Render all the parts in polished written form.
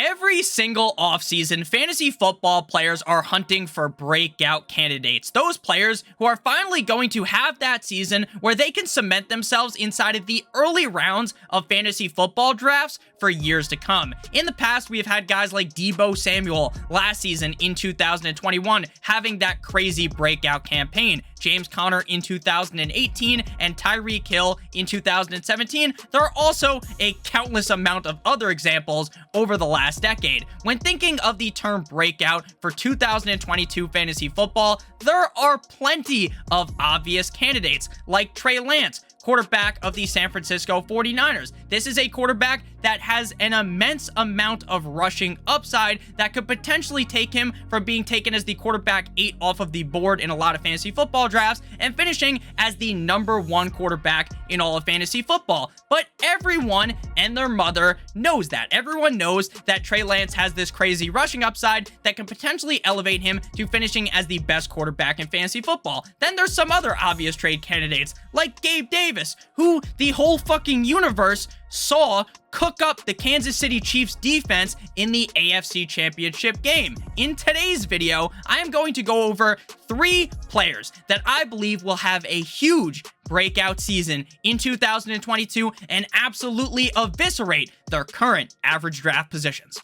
Every single offseason, fantasy football players are hunting for breakout candidates. Those players who are finally going to have that season where they can cement themselves inside of the early rounds of fantasy football drafts for years to come. In the past, we have had guys like Deebo Samuel last season in 2021 having that crazy breakout campaign. James Conner in 2018 and Tyreek Hill in 2017. There are also a countless amount of other examples over the last decade. When thinking of the term breakout for 2022 fantasy football, there are plenty of obvious candidates like Trey Lance, quarterback of the San Francisco 49ers. This is a quarterback that has an immense amount of rushing upside that could potentially take him from being taken as the quarterback 8 off of the board in a lot of fantasy football drafts and finishing as the #1 quarterback in all of fantasy football. But everyone and their mother knows that. Everyone knows that Trey Lance has this crazy rushing upside that can potentially elevate him to finishing as the best quarterback in fantasy football. Then there's some other obvious trade candidates like Gabe Davis, who the whole fucking universe saw cook up the Kansas City Chiefs defense in the AFC Championship game. In today's video, I am going to go over 3 players that I believe will have a huge breakout season in 2022 and absolutely eviscerate their current average draft positions.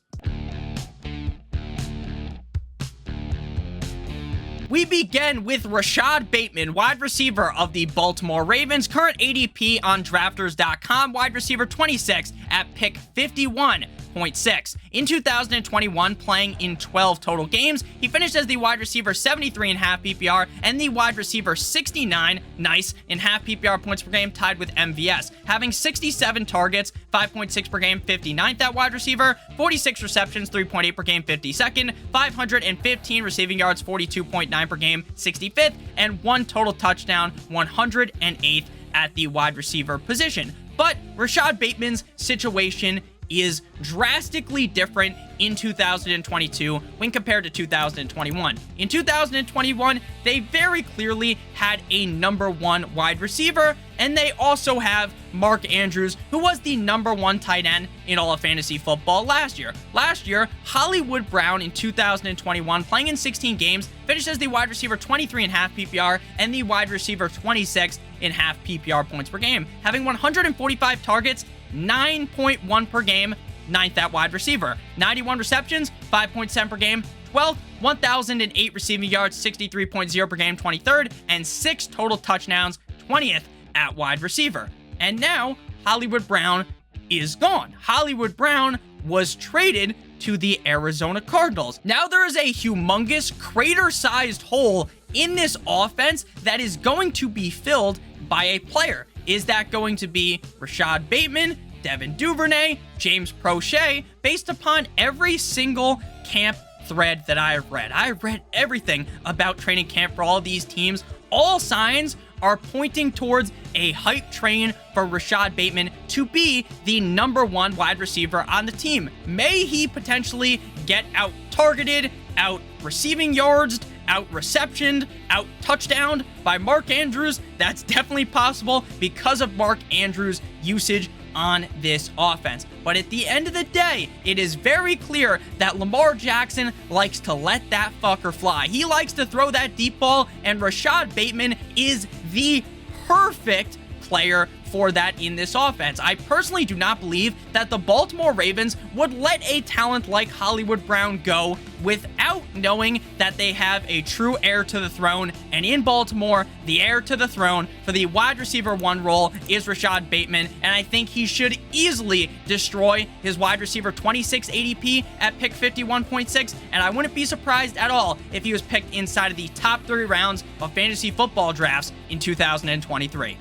We begin with Rashod Bateman, wide receiver of the Baltimore Ravens, current ADP on drafters.com, wide receiver 26 at pick 51.6. In 2021, playing in 12 total games, he finished as the wide receiver 73.5 PPR and the wide receiver 69, nice, in half PPR points per game, tied with MVS, having 67 targets, 5.6 per game, 59th at wide receiver, 46 receptions, 3.8 per game, 52nd, 515 receiving yards, 42.9 per game, 65th, and 1 total touchdown, 108th at the wide receiver position. But Rashod Bateman's situation is drastically different in 2022 when compared to 2021. In 2021, they very clearly had a #1 wide receiver, and they also have Mark Andrews, who was the #1 tight end in all of fantasy football last year. Last year, Hollywood Brown in 2021, playing in 16 games, finished as the wide receiver 23.5 PPR and the wide receiver 26.5 PPR points per game, having 145 targets, 9.1 per game, 9th at wide receiver, 91 receptions, 5.7 per game, 12th, 1,008 receiving yards, 63.0 per game, 23rd, and 6 total touchdowns, 20th at wide receiver. And now, Hollywood Brown is gone. Hollywood Brown was traded to the Arizona Cardinals. Now there is a humongous crater-sized hole in this offense that is going to be filled by a player. Is that going to be Rashod Bateman, Devin Duvernay, James Prochet? Based upon every single camp thread that I have read, I read everything about training camp for all of these teams. All signs are pointing towards a hype train for Rashod Bateman to be the #1 wide receiver on the team. May he potentially get out targeted, out receiving yards, out receptioned, out touchdowned by Mark Andrews? That's definitely possible because of Mark Andrews' usage on this offense. But at the end of the day, it is very clear that Lamar Jackson likes to let that fucker fly. He likes to throw that deep ball, and Rashod Bateman is the perfect player for that in this offense. I personally do not believe that the Baltimore Ravens would let a talent like Hollywood Brown go without knowing that they have a true heir to the throne. And in Baltimore, the heir to the throne for the wide receiver 1 role is Rashod Bateman, and I think he should easily destroy his wide receiver 26 ADP at pick 51.6, and I wouldn't be surprised at all if he was picked inside of the top 3 rounds of fantasy football drafts in 2023.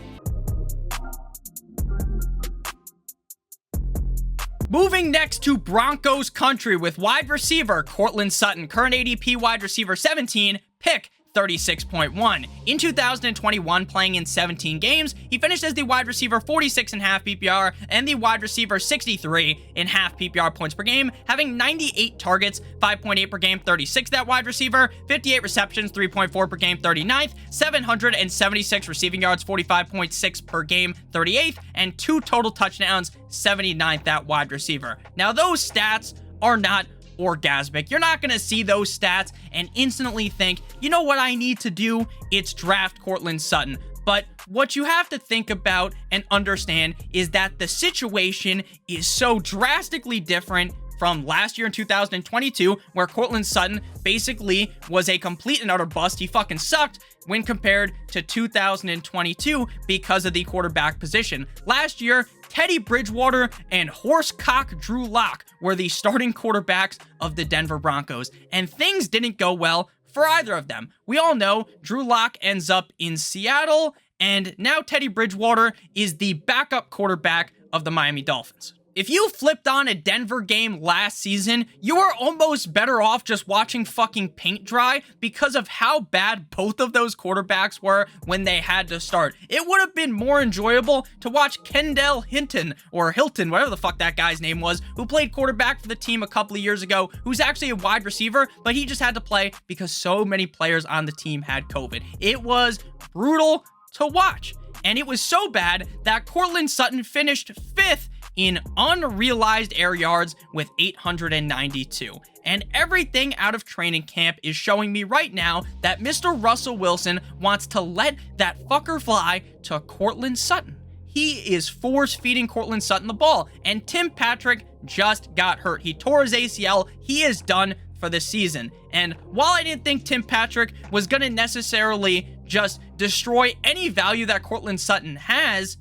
Moving next to Broncos country with wide receiver Courtland Sutton, current ADP wide receiver 17, pick 36.1. In 2021, playing in 17 games, he finished as the wide receiver 46.5 PPR and the wide receiver 63.5 PPR points per game, having 98 targets, 5.8 per game, 36 that wide receiver, 58 receptions, 3.4 per game, 39th, 776 receiving yards, 45.6 per game, 38th, and 2 total touchdowns, 79th that wide receiver. Now, those stats are not orgasmic. You're not going to see those stats and instantly think, you know what I need to do? It's draft Courtland Sutton. But what you have to think about and understand is that the situation is so drastically different from last year in 2022, where Courtland Sutton basically was a complete and utter bust. He fucking sucked when compared to 2022 because of the quarterback position. Last year, Teddy Bridgewater and horsecock Drew Lock were the starting quarterbacks of the Denver Broncos, and things didn't go well for either of them. We all know Drew Lock ends up in Seattle, and now Teddy Bridgewater is the backup quarterback of the Miami Dolphins. If you flipped on a Denver game last season, you were almost better off just watching fucking paint dry because of how bad both of those quarterbacks were when they had to start. It would have been more enjoyable to watch Kendall Hinton, or Hilton, whatever the fuck that guy's name was, who played quarterback for the team a couple of years ago, who's actually a wide receiver, but he just had to play because so many players on the team had COVID. It was brutal to watch. And it was so bad that Courtland Sutton finished 5th in unrealized air yards with 892. And everything out of training camp is showing me right now that Mr. Russell Wilson wants to let that fucker fly to Courtland Sutton. He is force-feeding Courtland Sutton the ball, and Tim Patrick just got hurt. He tore his ACL. He is done for the season. And while I didn't think Tim Patrick was going to necessarily just destroy any value that Courtland Sutton has,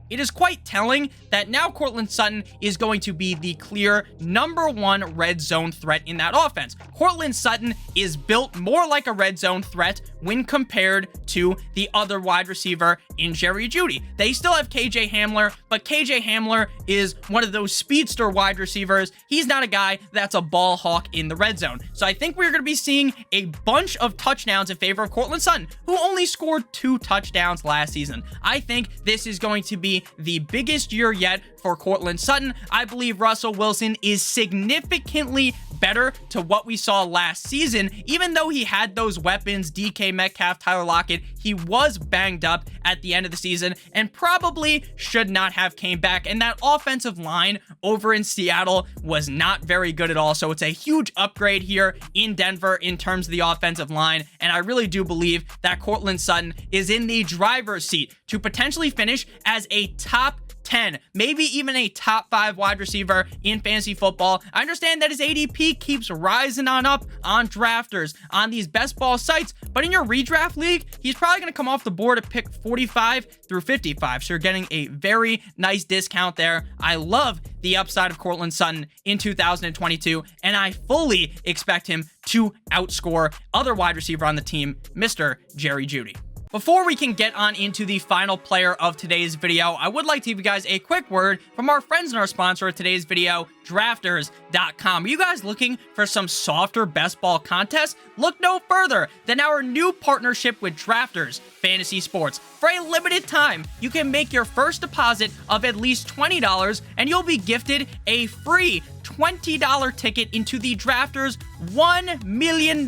it is quite telling that now Courtland Sutton is going to be the clear #1 red zone threat in that offense. Courtland Sutton is built more like a red zone threat when compared to the other wide receiver in Jerry Jeudy. They still have KJ Hamler, but KJ Hamler is one of those speedster wide receivers. He's not a guy that's a ball hawk in the red zone. So I think we're going to be seeing a bunch of touchdowns in favor of Courtland Sutton, who only scored 2 touchdowns last season. I think this is going to be the biggest year yet for Courtland Sutton. I believe Russell Wilson is significantly better to what we saw last season. Even though he had those weapons, DK Metcalf, Tyler Lockett, he was banged up at the end of the season and probably should not have came back. And that offensive line over in Seattle was not very good at all. So it's a huge upgrade here in Denver in terms of the offensive line. And I really do believe that Courtland Sutton is in the driver's seat to potentially finish as a top 10, maybe even a top 5 wide receiver in fantasy football. I understand that his ADP keeps rising on up on drafters, on these best ball sites, but in your redraft league, he's probably going to come off the board at pick 45 through 55. So you're getting a very nice discount there. I love the upside of Courtland Sutton in 2022, and I fully expect him to outscore other wide receiver on the team, Mr. Jerry Jeudy. Before we can get on into the final player of today's video, I would like to give you guys a quick word from our friends and our sponsor of today's video, Drafters.com. Are you guys looking for some softer best ball contests? Look no further than our new partnership with Drafters Fantasy Sports. For a limited time, you can make your first deposit of at least $20 and you'll be gifted a free $20 ticket into the Drafters $1 million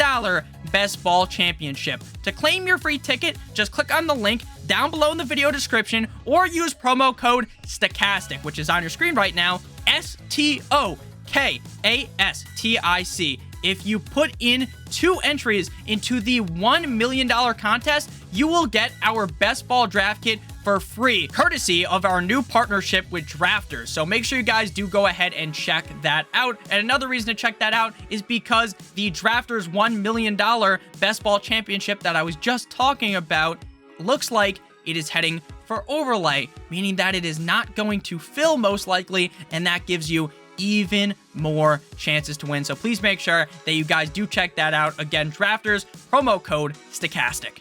Best Ball Championship. To claim your free ticket, just click on the link down below in the video description or use promo code Stokastic, which is on your screen right now, STOKASTIC. If you put in 2 entries into the $1 million contest, you will get our Best Ball Draft Kit for free, courtesy of our new partnership with Drafters. So make sure you guys do go ahead and check that out. And another reason to check that out is because the Drafters $1 million Best Ball Championship that I was just talking about looks like it is heading for overlay, meaning that it is not going to fill most likely, and that gives you even more chances to win. So please make sure that you guys do check that out. Again, Drafters, promo code Stokastic.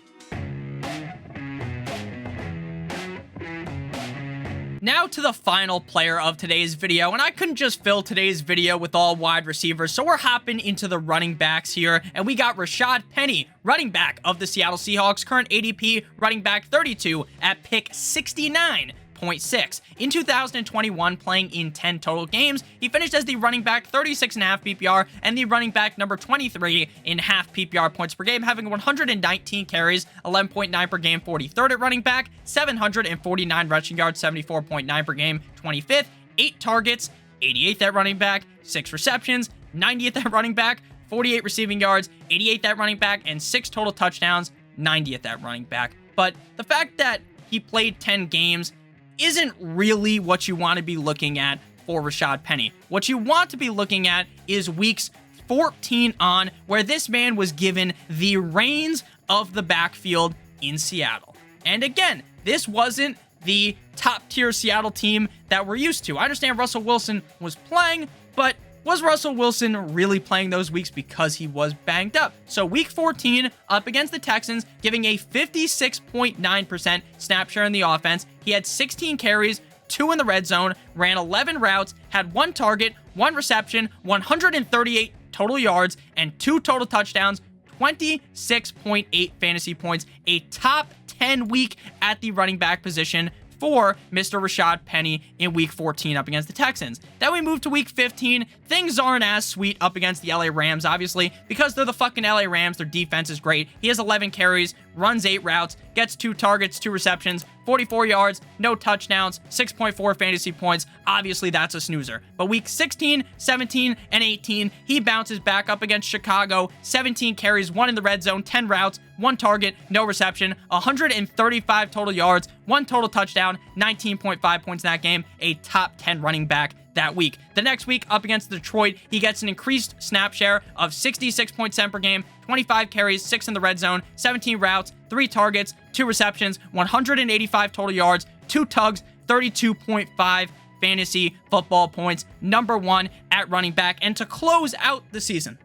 Now to the final player of today's video, and I couldn't just fill today's video with all wide receivers, so we're hopping into the running backs here, and we got Rashaad Penny, running back of the Seattle Seahawks, current ADP running back 32 at pick 69. 0.6. In 2021, playing in 10 total games, he finished as the running back 36.5 PPR and the running back number 23 in half PPR points per game, having 119 carries, 11.9 per game, 43rd at running back, 749 rushing yards, 74.9 per game, 25th, 8 targets, 88th at running back, 6 receptions, 90th at running back, 48 receiving yards, 88th at running back, and 6 total touchdowns, 90th at running back. But the fact that he played 10 games isn't really what you want to be looking at for Rashaad Penny. What you want to be looking at is weeks 14 on, where this man was given the reins of the backfield in Seattle. And again, this wasn't the top-tier Seattle team that we're used to. I understand Russell Wilson was playing, but was Russell Wilson really playing those weeks because he was banged up? So week 14 up against the Texans, giving a 56.9% snap share in the offense. He had 16 carries, 2 in the red zone, ran 11 routes, had 1 target, 1 reception, 138 total yards, and 2 total touchdowns, 26.8 fantasy points, a top 10 week at the running back position for Mr. Rashaad Penny in week 14 up against the Texans. Then we move to week 15. Things aren't as sweet up against the LA Rams, obviously, because they're the fucking LA Rams. Their defense is great. He has 11 carries, runs 8 routes, gets 2 targets, 2 receptions, 44 yards, no touchdowns, 6.4 fantasy points. Obviously, that's a snoozer. But week 16, 17, and 18, he bounces back up against Chicago. 17 carries, 1 in the red zone, 10 routes, 1 target, no reception, 135 total yards, 1 total touchdown, 19.5 points in that game. A top 10 running back that week. The next week up against Detroit, he gets an increased snap share of 66.7 per game, 25 carries, 6 in the red zone, 17 routes, 3 targets, 2 receptions, 185 total yards, 2 tugs, 32.5 fantasy football points, number 1 at running back. And to close out the season,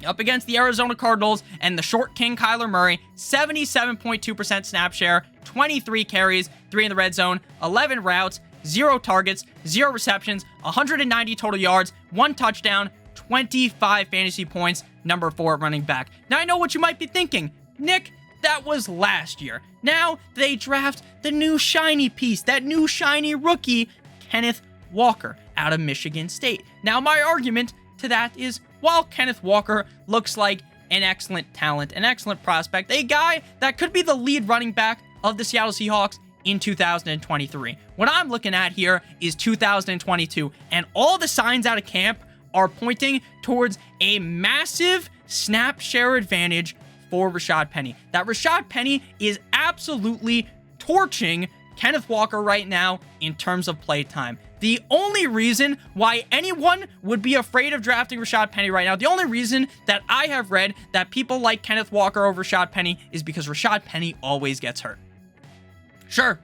up against the Arizona Cardinals and the short king Kyler Murray, 77.2% snap share, 23 carries, 3 in the red zone, 11 routes, 0 targets, 0 receptions, 190 total yards, 1 touchdown, 25 fantasy points, number 4 at running back. Now I know what you might be thinking, Nick, that was last year. Now they draft the new shiny piece, that new shiny rookie, Kenneth Walker out of Michigan State. Now my argument to that is, while Kenneth Walker looks like an excellent talent, an excellent prospect, a guy that could be the lead running back of the Seattle Seahawks in 2023. What I'm looking at here is 2022, and all the signs out of camp are pointing towards a massive snap share advantage for Rashaad Penny. That Rashaad Penny is absolutely torching Kenneth Walker right now in terms of play time. The only reason why anyone would be afraid of drafting Rashaad Penny right now, the only reason that I have read that people like Kenneth Walker over Rashaad Penny is because Rashaad Penny always gets hurt. Sure,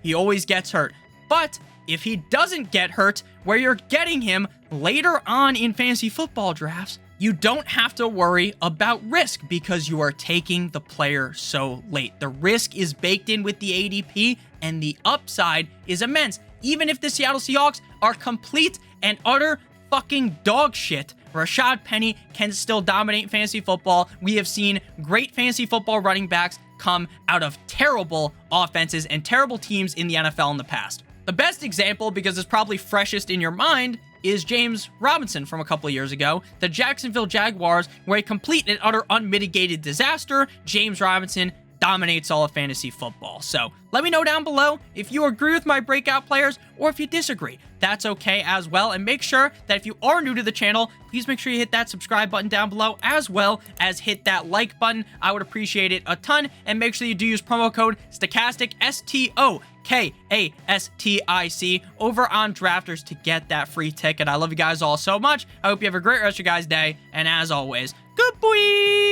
he always gets hurt, but if he doesn't get hurt, where you're getting him later on in fantasy football drafts, you don't have to worry about risk because you are taking the player so late. The risk is baked in with the ADP, and the upside is immense. Even if the Seattle Seahawks are complete and utter fucking dog shit, Rashaad Penny can still dominate fantasy football. We have seen great fantasy football running backs come out of terrible offenses and terrible teams in the NFL in the past. The best example, because it's probably freshest in your mind, is James Robinson from a couple of years ago. The Jacksonville Jaguars were a complete and utter unmitigated disaster. James Robinson dominates all of fantasy football. So let me know down below if you agree with my breakout players or if you disagree. That's okay as well. And make sure that if you are new to the channel, please make sure you hit that subscribe button down below, as well as hit that like button. I would appreciate it a ton. And make sure you do use promo code Stokastic, STOKASTIC, over on Drafters to get that free ticket. I love you guys all so much. I hope you have a great rest of your guys' day. And as always, good boy!